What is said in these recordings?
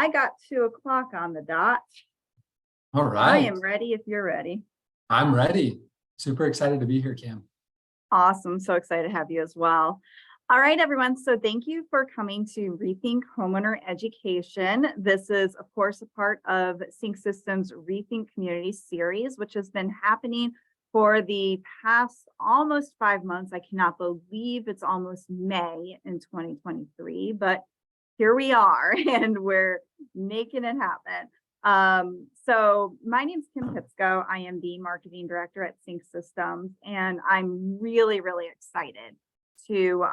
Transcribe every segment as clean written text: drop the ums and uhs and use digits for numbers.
I got 2 o'clock on the dot. All I right. am ready if you're ready. I'm ready. Super excited to be here, Cam. Awesome. So excited to have you as well. All right, everyone. So thank you for coming to Rethink Homeowner Education. This is, of course, a part of Sync Systems Rethink Community Series, which has been happening for the past almost 5 months. I cannot believe it's almost May in 2023, but here we are and we're making it happen. So my name's Kim Pitsko. I am the marketing director at Sync Systems, and I'm really, really excited to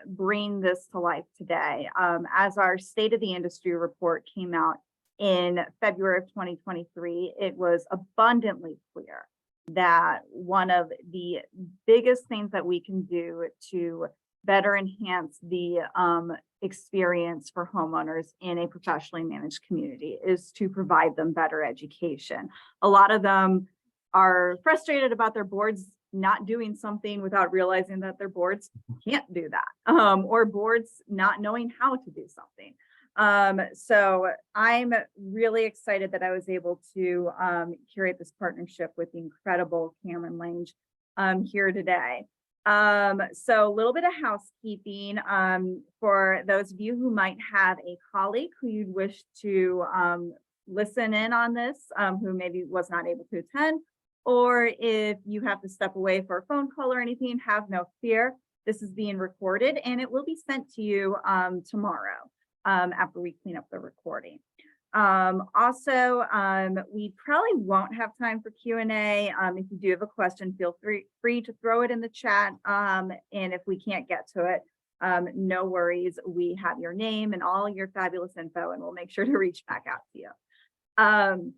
bring this to life today. As our State of the Industry report came out in February of 2023, it was abundantly clear that one of the biggest things that we can do to better enhance the experience for homeowners in a professionally managed community is to provide them better education. A lot of them are frustrated about their boards not doing something without realizing that their boards can't do that, or boards not knowing how to do something. So I'm really excited that I was able to curate this partnership with the incredible Cameron Lange here today. So a little bit of housekeeping for those of you who might have a colleague who you'd wish to listen in on this, who maybe was not able to attend, or if you have to step away for a phone call or anything, have no fear. This is being recorded and it will be sent to you tomorrow after we clean up the recording. Also, we probably won't have time for Q&A. If you do have a question, feel free to throw it in the chat. And if we can't get to it, no worries. We have your name and all your fabulous info, and we'll make sure to reach back out to you.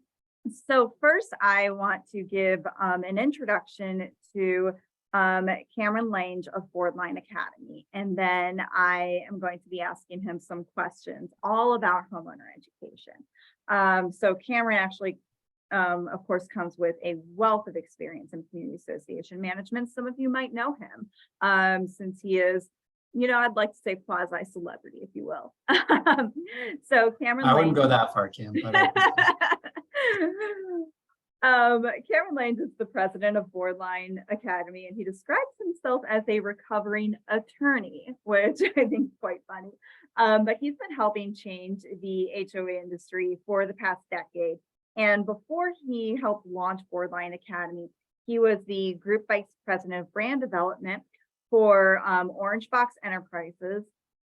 So first, I want to give an introduction to Cameron Lange of Boardline Academy, and then I am going to be asking him some questions all about homeowner education. So Cameron actually, of course, comes with a wealth of experience in community association management. Some of you might know him since he is, I'd like to say quasi celebrity, if you will. So Cameron I Lange, wouldn't go that far, Cam. But Cameron Lange is the president of Boardline Academy, and he describes himself as a recovering attorney, which I think is quite funny. But he's been helping change the HOA industry for the past decade. And before he helped launch Boardline Academy, he was the group vice president of brand development for Orange Box Enterprises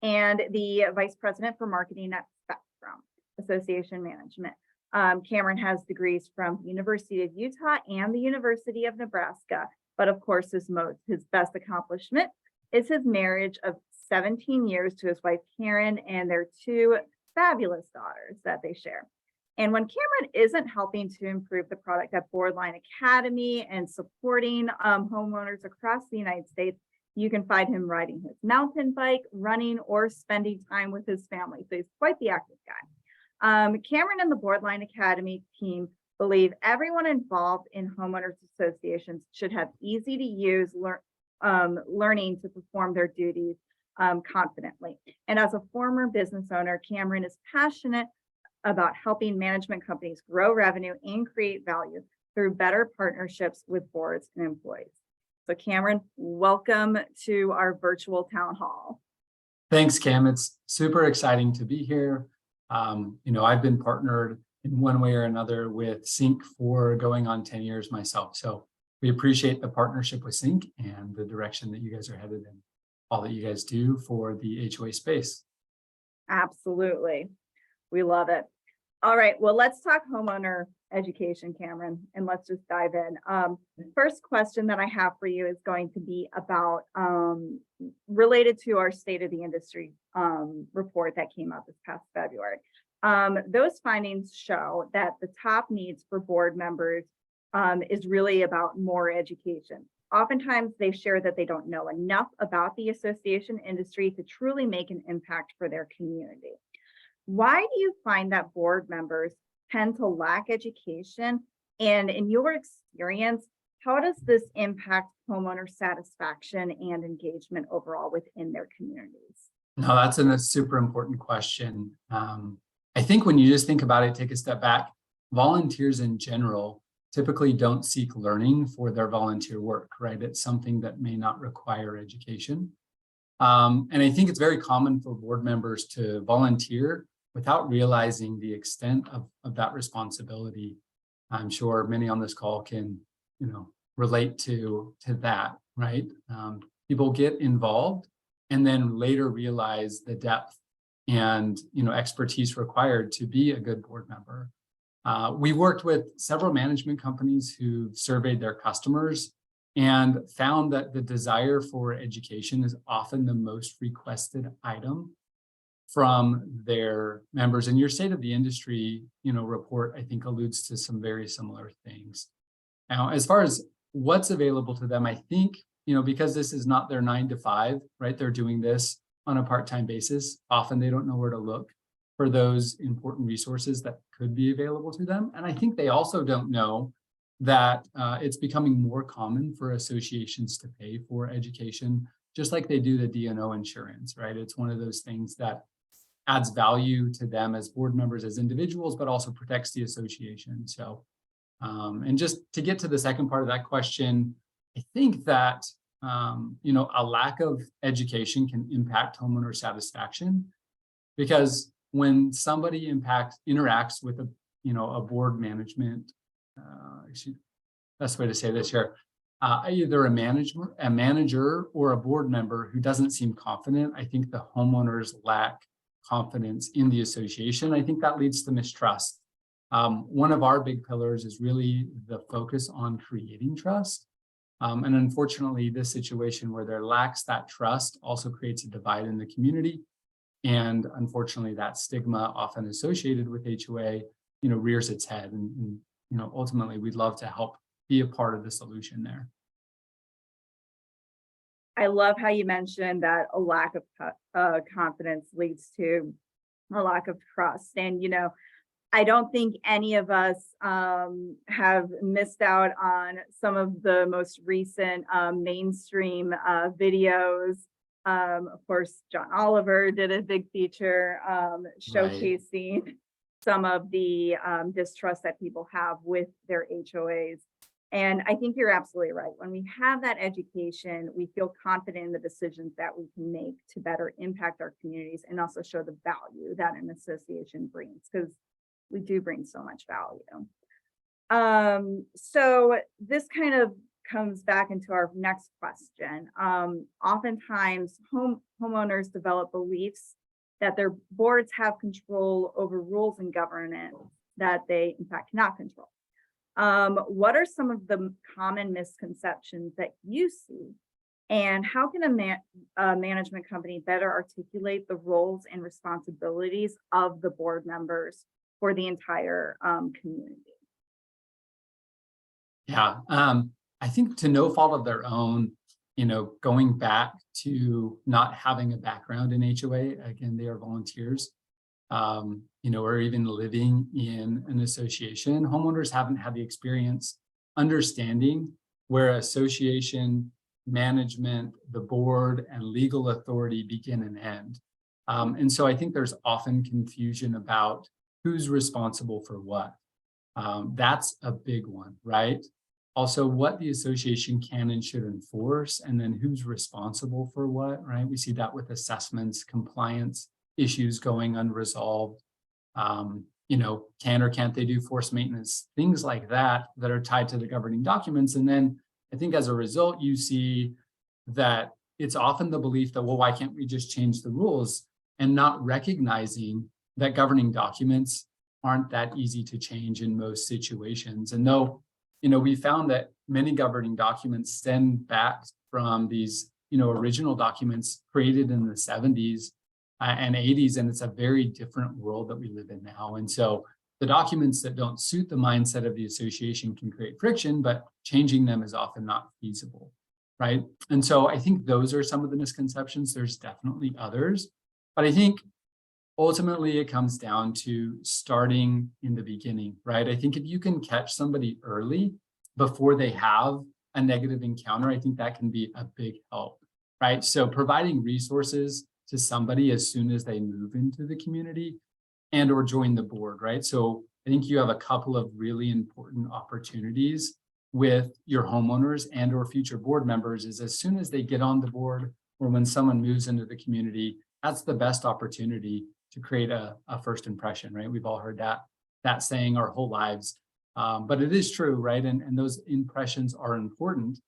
and the vice president for marketing at Spectrum Association Management. Cameron has degrees from the University of Utah and the University of Nebraska, but of course his best accomplishment is his marriage of 17 years to his wife Karen and their 2 fabulous daughters that they share. And when Cameron isn't helping to improve the product at Boardline Academy and supporting homeowners across the United States, you can find him riding his mountain bike, running, or spending time with his family. So he's quite the active guy. Cameron and the Boardline Academy team believe everyone involved in homeowners associations should have easy to use learning to perform their duties confidently. And as a former business owner, Cameron is passionate about helping management companies grow revenue and create value through better partnerships with boards and employees. So Cameron, welcome to our virtual town hall. thanks, Cam. It's super exciting to be here. I've been partnered in one way or another with Sync for going on 10 years myself. So we appreciate the partnership with Sync and the direction that you guys are headed in, all that you guys do for the HOA space. Absolutely. We love it. All right. Well, let's talk homeowner education, Cameron, and let's just dive in. First question that I have for you is going to be about related to our State of the Industry report that came out this past February. Those findings show that the top needs for board members is really about more education. Oftentimes they share that they don't know enough about the association industry to truly make an impact for their community. Why do you find that board members tend to lack education? And in your experience, how does this impact homeowner satisfaction and engagement overall within their communities? No, that's a super important question. I think when you just think about it, take a step back, volunteers in general typically don't seek learning for their volunteer work, right? It's something that may not require education. And I think it's very common for board members to volunteer without realizing the extent of that responsibility. I'm sure many on this call can, relate to that, right? People get involved and then later realize the depth and expertise required to be a good board member. We worked with several management companies who surveyed their customers and found that the desire for education is often the most requested item from their members. And your State of the Industry, report, I think, alludes to some very similar things. Now, as far as what's available to them, I think, because this is not their 9 to 5, right? They're doing this on a part-time basis. Often they don't know where to look for those important resources that could be available to them. And I think they also don't know that it's becoming more common for associations to pay for education, just like they do the D&O insurance, right? It's one of those things that adds value to them as board members, as individuals, but also protects the association. So, and just to get to the second part of that question, I think that, a lack of education can impact homeowner satisfaction, because when somebody interacts with a board management, best way to say this here, either a manager or a board member who doesn't seem confident, I think the homeowners lack confidence in the association. I think that leads to mistrust. One of our big pillars is really the focus on creating trust. And unfortunately, this situation where there lacks that trust also creates a divide in the community. And unfortunately, that stigma often associated with HOA, rears its head. And ultimately, we'd love to help be a part of the solution there. I love how you mentioned that a lack of confidence leads to a lack of trust. And, I don't think any of us have missed out on some of the most recent mainstream videos. Of course, John Oliver did a big feature showcasing some of the distrust that people have with their HOAs. And I think you're absolutely right. When we have that education, we feel confident in the decisions that we can make to better impact our communities and also show the value that an association brings, because we do bring so much value. So this kind of comes back into our next question. Oftentimes, homeowners develop beliefs that their boards have control over rules and governance that they, in fact, cannot control. What are some of the common misconceptions that you see? And how can a management company better articulate the roles and responsibilities of the board members for the entire community? Yeah, I think to no fault of their own, going back to not having a background in HOA, again, they are volunteers, or even living in an association, homeowners haven't had the experience understanding where association, management, the board, and legal authority begin and end. And so I think there's often confusion about who's responsible for what. That's a big one, right? Also, what the association can and should enforce, and then who's responsible for what, right? We see that with assessments, compliance issues going unresolved. Can or can't they do forced maintenance, things like that are tied to the governing documents. And then I think as a result, you see that it's often the belief that, well, why can't we just change the rules, and not recognizing that governing documents aren't that easy to change in most situations. And though, we found that many governing documents stem back from these, original documents created in the 70s and 80s, and it's a very different world that we live in now. And so the documents that don't suit the mindset of the association can create friction, but changing them is often not feasible, right? And so I think those are some of the misconceptions. There's definitely others, but I think ultimately it comes down to starting in the beginning, right? I think if you can catch somebody early before they have a negative encounter, I think that can be a big help, right? So providing resources to somebody as soon as they move into the community and or join the board, right? So I think you have a couple of really important opportunities with your homeowners and or future board members is as soon as they get on the board or when someone moves into the community, that's the best opportunity to create a first impression, right? We've all heard that saying our whole lives, but it is true, right? And those impressions are important.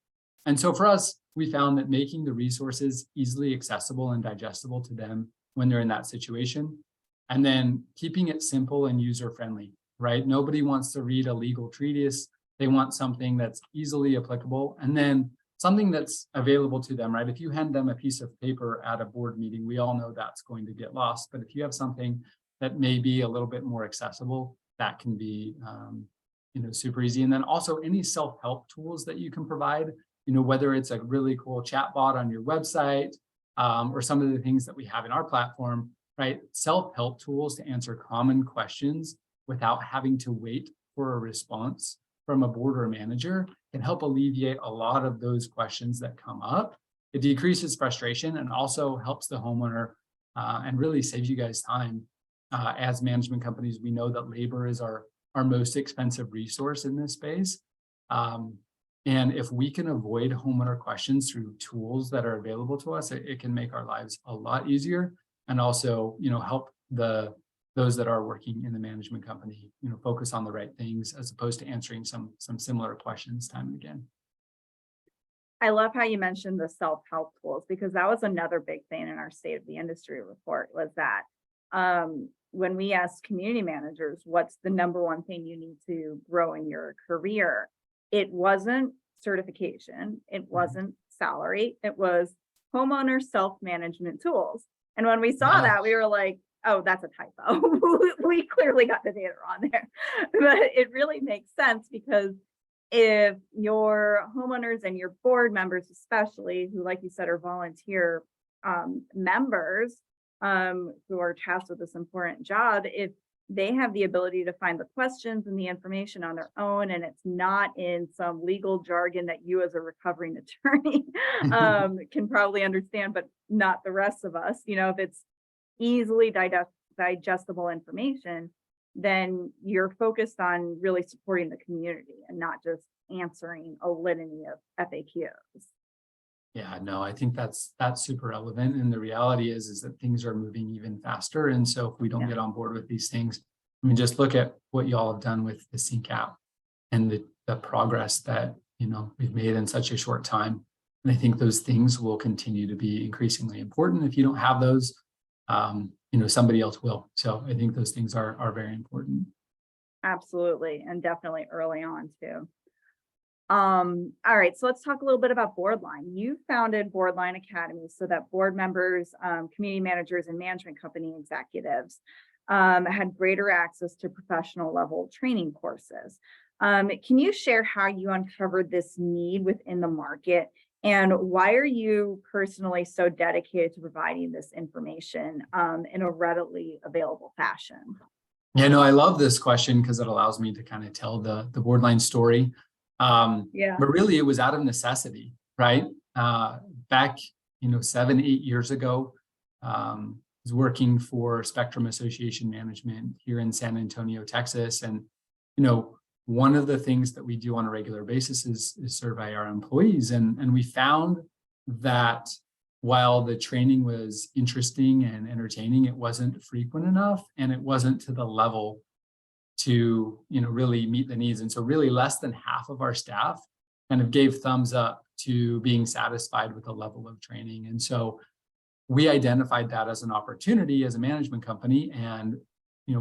And so for us, we found that making the resources easily accessible and digestible to them when they're in that situation, and then keeping it simple and user-friendly, right? Nobody wants to read a legal treatise. They want something that's easily applicable and then something that's available to them, right? If you hand them a piece of paper at a board meeting, we all know that's going to get lost. But if you have something that may be a little bit more accessible, that can be super easy. And then also any self-help tools that you can provide, whether it's a really cool chat bot on your website or some of the things that we have in our platform, right? Self-help tools to answer common questions without having to wait for a response from a board or a manager can help alleviate a lot of those questions that come up. It decreases frustration and also helps the homeowner and really saves you guys time. As management companies, we know that labor is our most expensive resource in this space. And if we can avoid homeowner questions through tools that are available to us, it can make our lives a lot easier and also, help those that are working in the management company, focus on the right things as opposed to answering some similar questions time and again. I love how you mentioned the self-help tools, because that was another big thing in our state of the industry report was that when we asked community managers, what's the number one thing you need to grow in your career? It wasn't certification. It wasn't salary. It was homeowner self-management tools. And when we saw that, we were like, oh, that's a typo. We clearly got the data wrong there. But it really makes sense, because if your homeowners and your board members, especially who, like you said, are volunteer members who are tasked with this important job, if they have the ability to find the questions and the information on their own, and it's not in some legal jargon that you as a recovering attorney can probably understand, but not the rest of us, if it's easily digestible information, then you're focused on really supporting the community and not just answering a litany of FAQs. Yeah, no, I think that's super relevant. And the reality is that things are moving even faster. And so if we don't get on board with these things, just look at what y'all have done with the Sync app and the progress that, we've made in such a short time. And I think those things will continue to be increasingly important. If you don't have those, somebody else will. So I think those things are very important. Absolutely. And definitely early on too. All right, so let's talk a little bit about Boardline. You founded Boardline Academy so that board members, community managers, and management company executives had greater access to professional level training courses. Can you share how you uncovered this need within the market, and why are you personally so dedicated to providing this information in a readily available fashion? Yeah, no, I love this question because it allows me to kind of tell the Boardline story. But really it was out of necessity, right? Back, 7-8 years ago, I was working for Spectrum Association Management here in San Antonio, Texas. And, one of the things that we do on a regular basis is survey our employees. And we found that while the training was interesting and entertaining, it wasn't frequent enough and it wasn't to the level to really meet the needs. And so really less than half of our staff kind of gave thumbs up to being satisfied with the level of training. And so we identified that as an opportunity as a management company and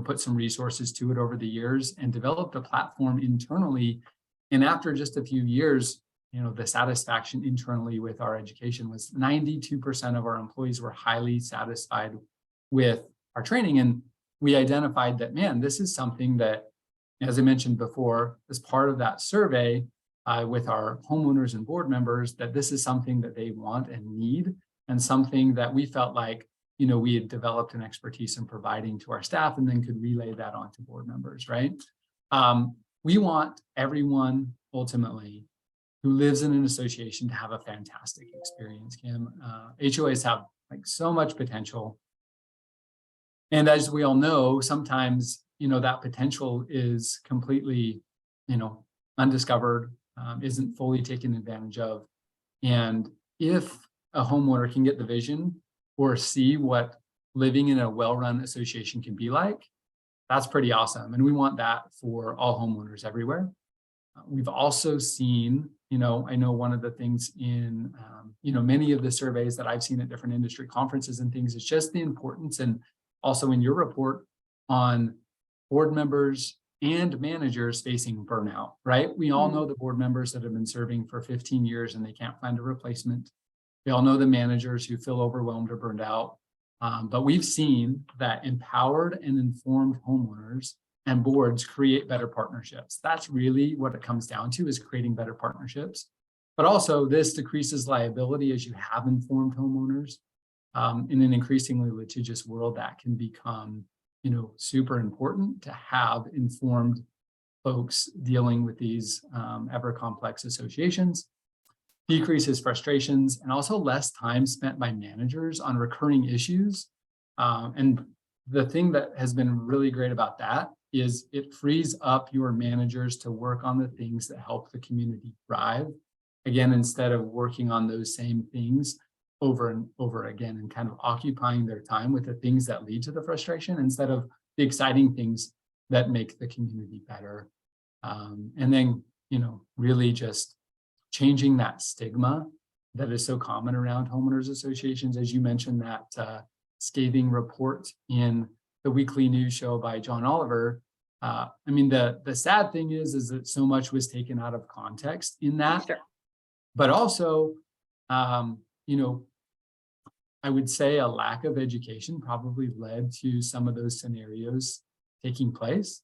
put some resources to it over the years and developed a platform internally. And after just a few years, the satisfaction internally with our education was 92% of our employees were highly satisfied with our training. And we identified that, man, this is something that, as I mentioned before, as part of that survey with our homeowners and board members, that this is something that they want and need, and something that we felt like, we had developed an expertise in providing to our staff and then could relay that on to board members, right? We want everyone ultimately who lives in an association to have a fantastic experience, Kim. HOAs have so much potential. And as we all know, sometimes, that potential is completely, undiscovered, isn't fully taken advantage of. And if a homeowner can get the vision or see what living in a well-run association can be like, that's pretty awesome. And we want that for all homeowners everywhere. We've also seen, I know one of the things in, many of the surveys that I've seen at different industry conferences and things is just the importance, and also in your report, on board members and managers facing burnout, right? We all know the board members that have been serving for 15 years and they can't find a replacement. We all know the managers who feel overwhelmed or burned out. But we've seen that empowered and informed homeowners and boards create better partnerships. That's really what it comes down to, is creating better partnerships. But also this decreases liability as you have informed homeowners. In an increasingly litigious world, that can become, super important to have informed folks dealing with these ever complex associations. Decreases frustrations, and also less time spent by managers on recurring issues. And the thing that has been really great about that is it frees up your managers to work on the things that help the community thrive. Again, instead of working on those same things over and over again and kind of occupying their time with the things that lead to the frustration instead of the exciting things that make the community better. And then, really just changing that stigma that is so common around homeowners associations. As you mentioned, that scathing report in the weekly news show by John Oliver. The sad thing is that so much was taken out of context in that. Sure. But also, I would say a lack of education probably led to some of those scenarios taking place.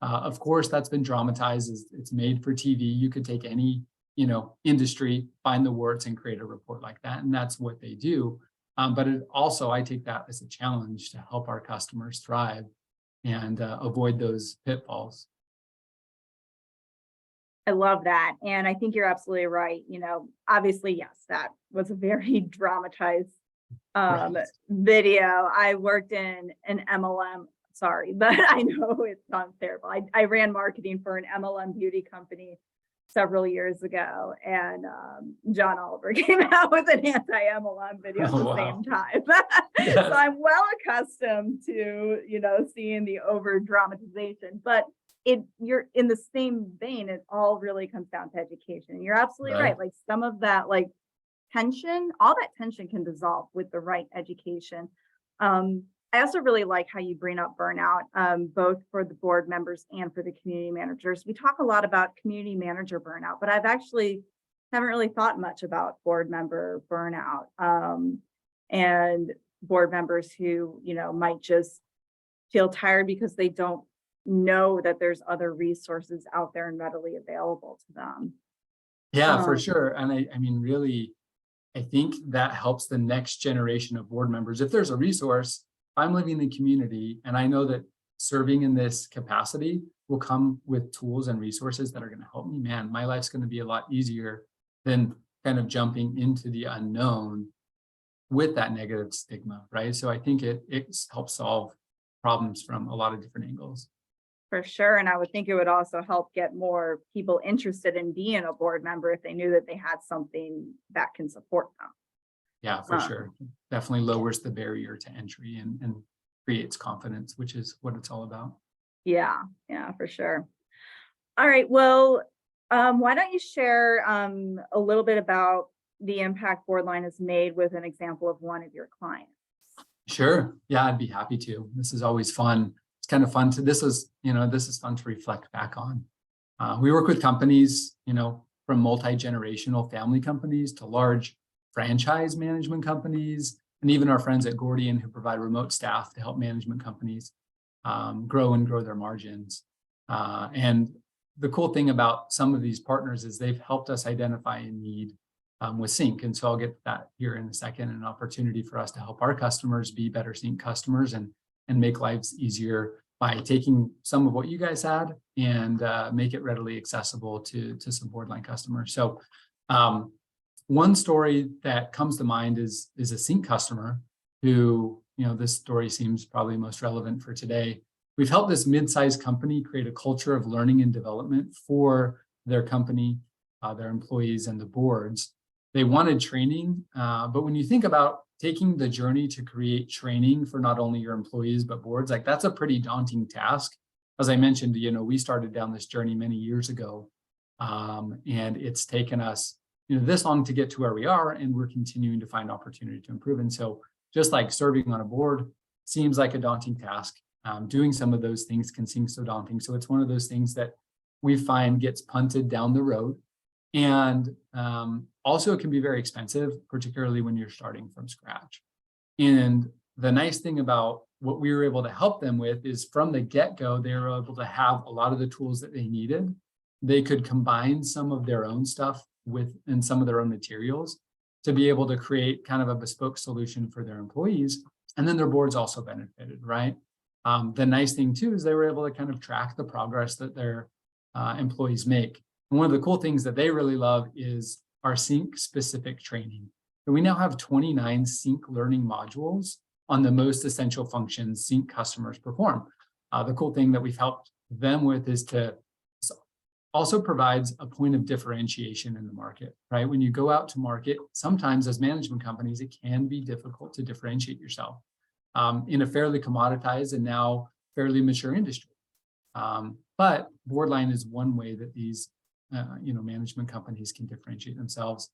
Of course, that's been dramatized. It's made for TV. You could take any, industry, find the warts and create a report like that. And that's what they do. But it also, I take that as a challenge to help our customers thrive and avoid those pitfalls. I love that. And I think you're absolutely right. Obviously, yes, that was a very dramatized video. I worked in an MLM, sorry, but I know it sounds terrible. I ran marketing for an MLM beauty company several years ago, and John Oliver came out with an anti-MLM video at the same time. So I'm well accustomed to, seeing the over dramatization, but you're in the same vein. It all really comes down to education. And you're absolutely right. Like some of that, tension, all that tension can dissolve with the right education. I also really like how you bring up burnout, both for the board members and for the community managers. We talk a lot about community manager burnout, but I've actually haven't really thought much about board member burnout, and board members who, might just feel tired because they don't know that there's other resources out there and readily available to them. Yeah, for sure. And really, I think that helps the next generation of board members. If there's a resource, I'm living in the community and I know that serving in this capacity will come with tools and resources that are going to help me, man, my life's going to be a lot easier than kind of jumping into the unknown with that negative stigma, right? So I think it helps solve problems from a lot of different angles. For sure. And I would think it would also help get more people interested in being a board member if they knew that they had something that can support them. Yeah, for sure. Definitely lowers the barrier to entry and creates confidence, which is what it's all about. Yeah, for sure. All right. Well, why don't you share a little bit about the impact Boardline has made with an example of one of your clients? Sure. Yeah, I'd be happy to. This is always fun. It's kind of fun to, this is fun to reflect back on. We work with companies, from multi-generational family companies to large franchise management companies, and even our friends at Gordian who provide remote staff to help management companies grow their margins. And the cool thing about some of these partners is they've helped us identify a need with Sync. And so I'll get to that here in a second, an opportunity for us to help our customers be better Sync customers and make lives easier by taking some of what you guys had and make it readily accessible to some Boardline customers. So one story that comes to mind is a Sync customer who this story seems probably most relevant for today. We've helped this mid-sized company create a culture of learning and development for their company, their employees, and the boards. They wanted training, but when you think about taking the journey to create training for not only your employees, but boards, like that's a pretty daunting task. As I mentioned, we started down this journey many years ago, and it's taken us this long to get to where we are, and we're continuing to find opportunity to improve. And so just like serving on a board seems like a daunting task, doing some of those things can seem so daunting. So it's one of those things that we find gets punted down the road. And also it can be very expensive, particularly when you're starting from scratch. And the nice thing about what we were able to help them with is from the get-go, they were able to have a lot of the tools that they needed. They could combine some of their own stuff and some of their own materials to be able to create kind of a bespoke solution for their employees. And then their boards also benefited, right? The nice thing too is they were able to kind of track the progress that their employees make. And one of the cool things that they really love is our Sync specific training. And we now have 29 Sync learning modules on the most essential functions Sync customers perform. The cool thing that we've helped them with is to also provides a point of differentiation in the market, right? When you go out to market, sometimes as management companies, it can be difficult to differentiate yourself in a fairly commoditized and now fairly mature industry. But Boardline is one way that these management companies can differentiate themselves.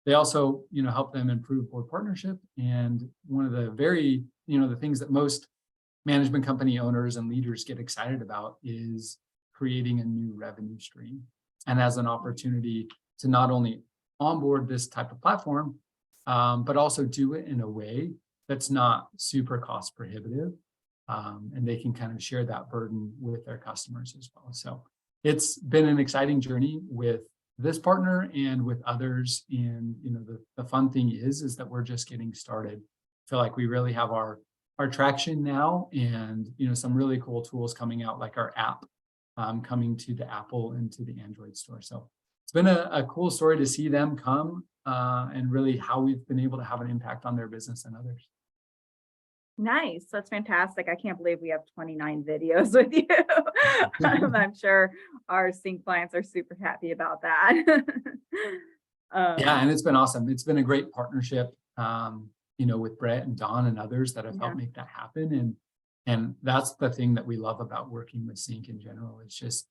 They also help them improve board partnership. And one of the the things that most management company owners and leaders get excited about is creating a new revenue stream, and as an opportunity to not only onboard this type of platform, but also do it in a way that's not super cost prohibitive. And they can kind of share that burden with their customers as well. So it's been an exciting journey with this partner and with others. And the fun thing is that we're just getting started. I feel like we really have our traction now, and some really cool tools coming out, like our app coming to the Apple and to the Android store. So it's been a cool story to see them come and really how we've been able to have an impact on their business and others. Nice. That's fantastic. I can't believe we have 29 videos with you. I'm sure our Sync clients are super happy about that. Yeah, and it's been awesome. It's been a great partnership, with Brett and Don and others that have helped make that happen. And that's the thing that we love about working with Sync in general. It's just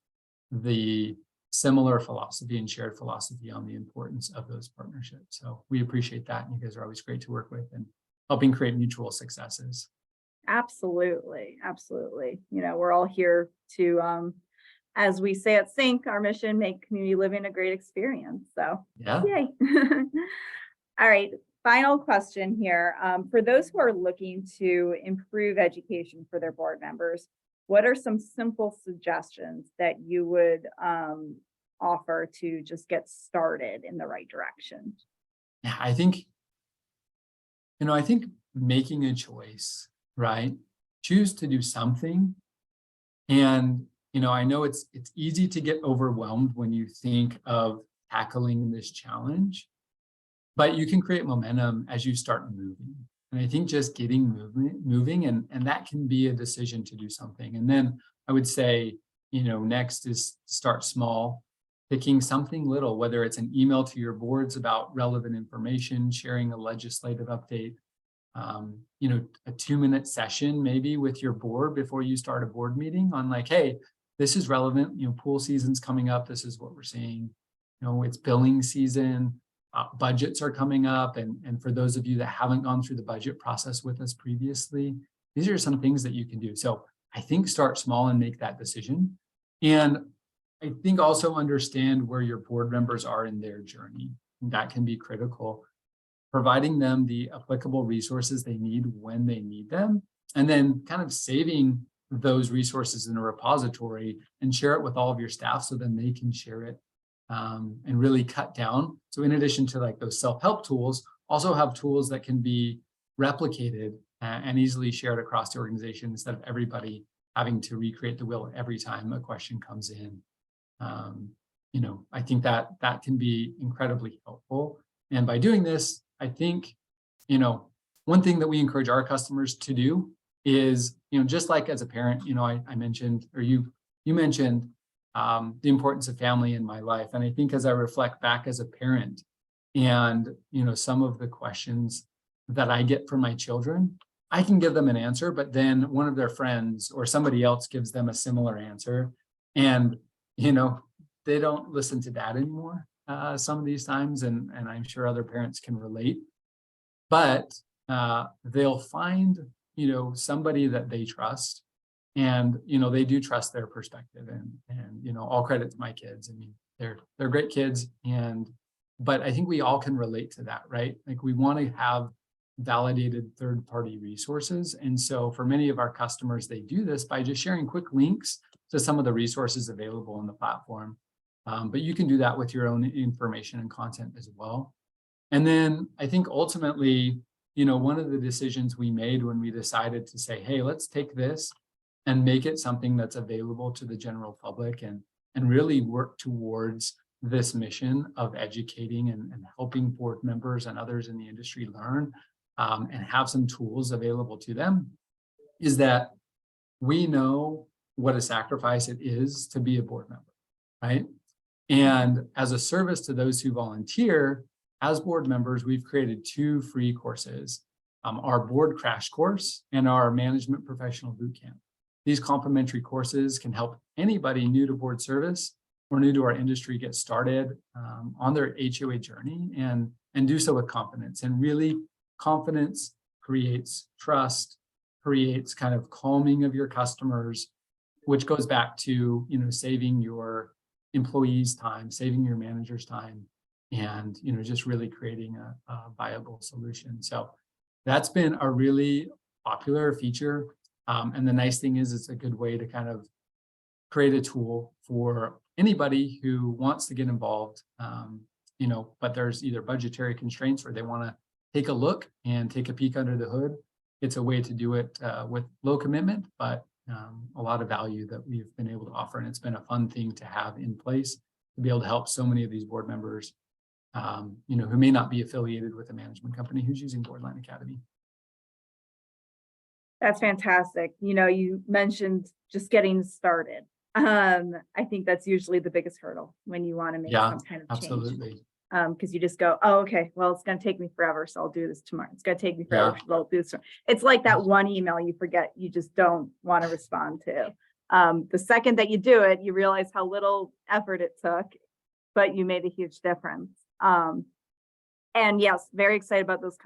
the similar philosophy and shared philosophy on the importance of those partnerships. So we appreciate that. And you guys are always great to work with and helping create mutual successes. Absolutely. Absolutely. We're all here to, as we say at Sync, our mission, make community living a great experience. So yeah. Yay. All right. Final question here. For those who are looking to improve education for their board members, what are some simple suggestions that you would offer to just get started in the right direction? Yeah, I think making a choice, right? Choose to do something. And, I know it's easy to get overwhelmed when you think of tackling this challenge, but you can create momentum as you start moving. And I think just getting moving, and that can be a decision to do something. And then I would say, next is start small, picking something little, whether it's an email to your boards about relevant information, sharing a legislative update, a 2-minute session maybe with your board before you start a board meeting on like, hey, this is relevant, pool season's coming up. This is what we're seeing. It's billing season. Budgets are coming up. And for those of you that haven't gone through the budget process with us previously, these are some things that you can do. So I think start small and make that decision. And I think also understand where your board members are in their journey. That can be critical. Providing them the applicable resources they need when they need them, and then kind of saving those resources in a repository and share it with all of your staff so then they can share it and really cut down. So in addition to like those self-help tools, also have tools that can be replicated and easily shared across the organization instead of everybody having to recreate the wheel every time a question comes in. I think that can be incredibly helpful. And by doing this, I think, one thing that we encourage our customers to do is, just like as a parent, I mentioned, or you mentioned the importance of family in my life. And I think as I reflect back as a parent and, some of the questions that I get from my children, I can give them an answer, but then one of their friends or somebody else gives them a similar answer. And, they don't listen to that anymore some of these times. And I'm sure other parents can relate. But they'll find, somebody that they trust. And, they do trust their perspective and all credit to my kids. I mean, they're great kids. But I think we all can relate to that, right? Like we want to have validated third-party resources. And so for many of our customers, they do this by just sharing quick links to some of the resources available on the platform. But you can do that with your own information and content as well. And then I think ultimately, one of the decisions we made when we decided to say, hey, let's take this and make it something that's available to the general public and really work towards this mission of educating and helping board members and others in the industry learn and have some tools available to them, is that we know what a sacrifice it is to be a board member, right? And as a service to those who volunteer, as board members, we've created 2 free courses, our board crash course and our management professional bootcamp. These complimentary courses can help anybody new to board service or new to our industry get started on their HOA journey and do so with confidence. And really, confidence creates trust, creates kind of calming of your customers, which goes back to, saving your employees' time, saving your manager's time, and just really creating a viable solution. So that's been a really popular feature. And the nice thing is it's a good way to kind of create a tool for anybody who wants to get involved, but there's either budgetary constraints or they want to take a look and take a peek under the hood. It's a way to do it with low commitment, but a lot of value that we've been able to offer. And it's been a fun thing to have in place to be able to help so many of these board members, who may not be affiliated with a management company who's using Boardline Academy. That's fantastic. You mentioned just getting started. I think that's usually the biggest hurdle when you want to make some kind of change. Absolutely. Because you just go, oh, okay, well, it's going to take me forever, so I'll do this tomorrow. It's going to take me forever, so I'll do this tomorrow. It's like that one email you forget, you just don't want to respond to. The second that you do it, you realize how little effort it took, but you made a huge difference. And yes, very excited about those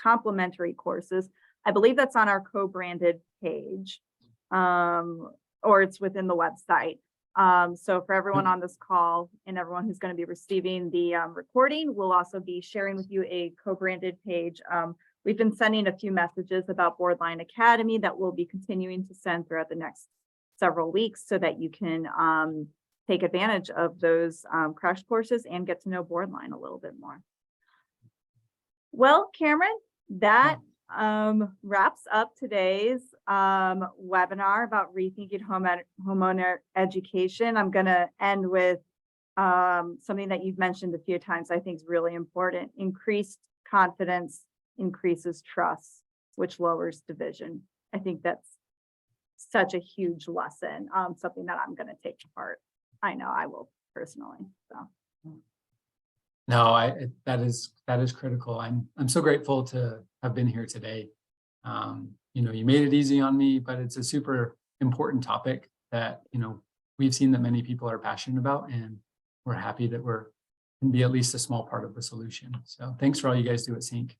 complimentary courses. I believe that's on our co-branded page, or it's within the website. So for everyone on this call and everyone who's going to be receiving the recording, we'll also be sharing with you a co-branded page. We've been sending a few messages about Boardline Academy that we'll be continuing to send throughout the next several weeks so that you can take advantage of those crash courses and get to know Boardline a little bit more. Well, Cameron, that wraps up today's webinar about rethinking homeowner education. I'm going to end with something that you've mentioned a few times I think is really important. Increased confidence increases trust, which lowers division. I think that's such a huge lesson, something that I'm going to take to heart. I know I will personally. So. No, that is critical. I'm so grateful to have been here today. You made it easy on me, but it's a super important topic that, we've seen that many people are passionate about, and we're happy that can be at least a small part of the solution. So thanks for all you guys do at Sync.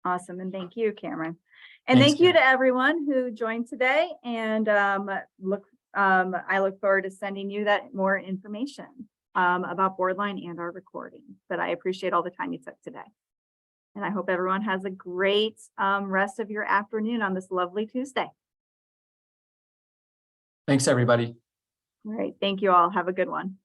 Awesome. And thank you, Cameron. And thank you to everyone who joined today. And I look forward to sending you that more information about Boardline and our recording. But I appreciate all the time you took today. And I hope everyone has a great rest of your afternoon on this lovely Tuesday. Thanks, everybody. All right. Thank you all. Have a good one.